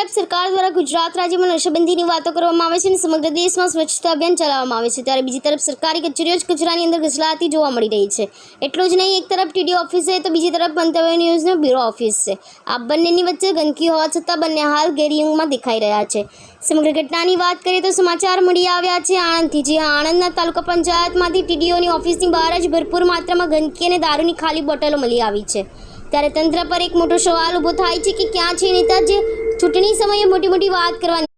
તરફ સરકાર દ્વારા ગુજરાત રાજ્યમાં નશાબંધીની વાતો કરવામાં આવે છે અને સમગ્ર દેશમાં સ્વચ્છતા અભિયાન ચલાવવામાં આવે છે, ત્યારે બીજી તરફ સરકારી કચેરીઓ જ કચરાની અંદર ઘસલાતી જોવા મળી રહી છે। એટલું જ નહીં, એક તરફ ટીડી ઓફિસ છે તો બીજી તરફ મંતવ્ય ન્યૂઝનો બ્યુરો ઓફિસ છે। આ બંનેની વચ્ચે ગંદકી હોવા છતાં બંને હાલ ગેરયુગમાં દેખાઈ રહ્યા છે। સમગ્ર ઘટનાની વાત કરીએ તો સમાચાર મળી આવ્યા છે આણંદથી। જે આણંદના તાલુકા પંચાયતમાંથી ટીડીઓની ઓફિસની બહાર જ ભરપૂર માત્રામાં ગંદકી અને દારૂની ખાલી બોટલો મળી આવી છે, ત્યારે તંત્ર પર એક મોટો સવાલ ઊભો થાય છે કે ક્યાં છે નેતા જે ચૂંટણી સમયે મોટી મોટી વાત કરવાની